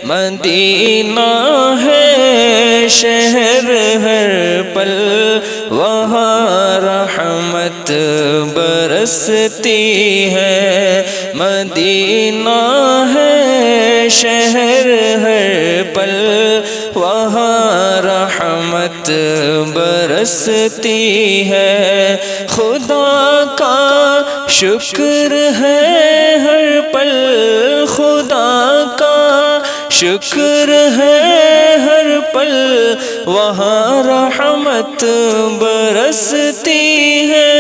مدینہ ہے شہر ہر پل وہاں رحمت برستی ہے، مدینہ ہے شہر ہر پل وہاں رحمت برستی ہے، خدا کا شکر ہے ہر پل، خدا کا شکر ہے ہر پل وہاں رحمت برستی ہے،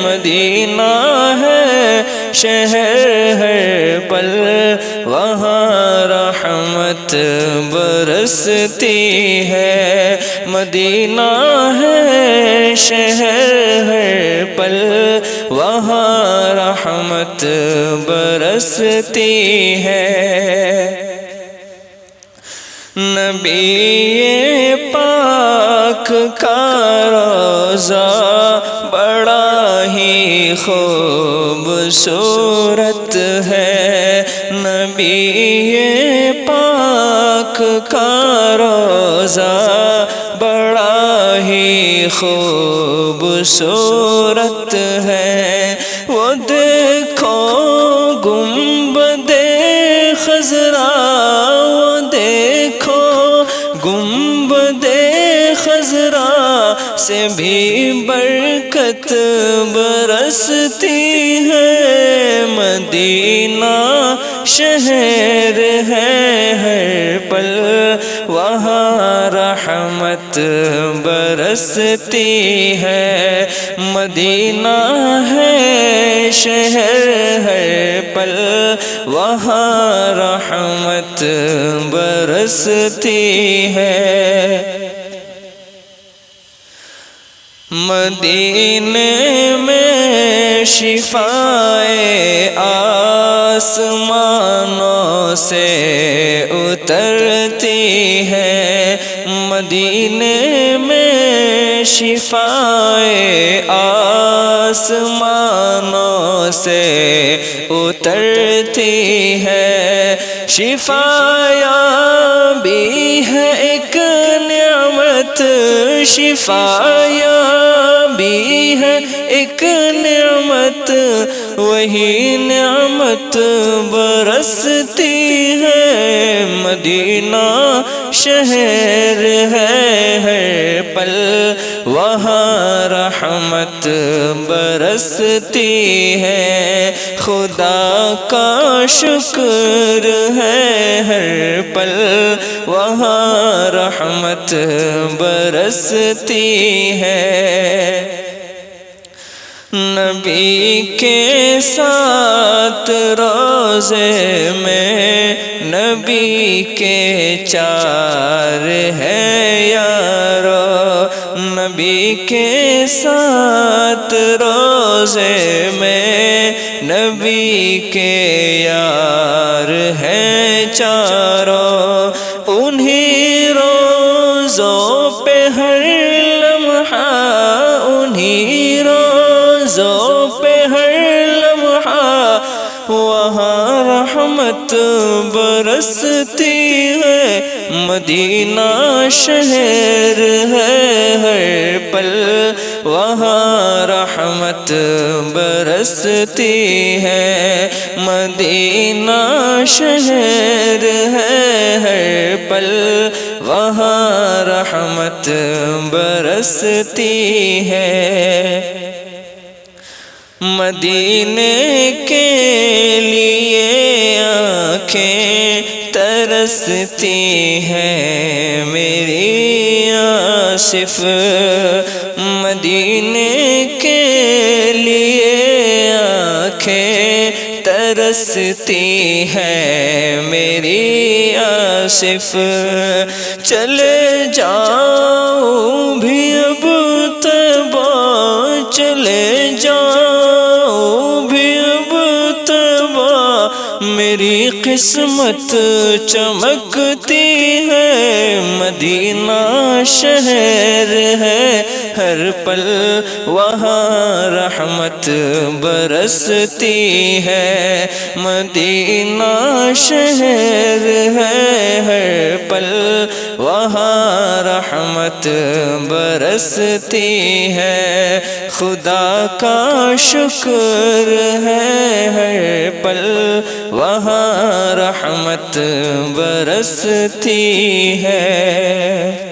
مدینہ ہے شہر ہر پل وہاں رحمت برستی ہے، مدینہ ہے شہر ہر پل وہاں رحمت برستی ہے۔ نبی پاک کا روضہ بڑا ہی خوبصورت ہے، نبی پاک کا روضہ بڑا ہی خوبصورت ہے، وہ دیکھو گنبد خضرا، وہ دیکھو گنبد خضرا سے بھی برکت برستی ہے، مدینہ شہر ہے ہر پل وہاں رحمت برستی ہے، مدینہ ہے شہر ہر پل وہاں رحمت برستی ہے، مدینے میں شفائے آسمانوں سے اترتی ہے، مدینے میں شفائے آسمانوں سے اترتی ہے، شفایا بھی ہے ایک نعمت، شفایا بھی ہے ایک نعمت، وہی نعمت برستی ہے، مدینہ شہر ہے ہر پل وہاں رحمت برستی ہے، خدا کا شکر ہے ہر پل وہاں رحمت برستی ہے، نبی کے ساتھ روضے میں نبی کے چار ہے یارو، نبی کے ساتھ روضے میں نبی کے یار ہیں چاروں، انہی روضوں پہ ہر لمحہ، انہی روضوں پہ ہر لمحہ وہاں رحمت برستی ہے، مدینہ شہر ہے ہر پل وہاں رحمت برستی ہے، مدینہ شہر ہے ہر پل وہاں رحمت برستی ہے، مدینے کے لیے آنکھیں ترستی ہیں میری آصف، مدینے کے لیے آنکھیں ترستی ہیں میری آصف، چلے جاؤ بھی اب طیبہ، چلے جاؤ بھی اب طیبہ، میری قسمت چمکتی ہے، مدینہ شہر ہے ہر پل وہاں رحمت برستی ہے، مدینہ شہر ہے ہر پل وہاں رحمت برستی ہے، خدا کا شکر ہے ہر پل وہاں رحمت برستی ہے۔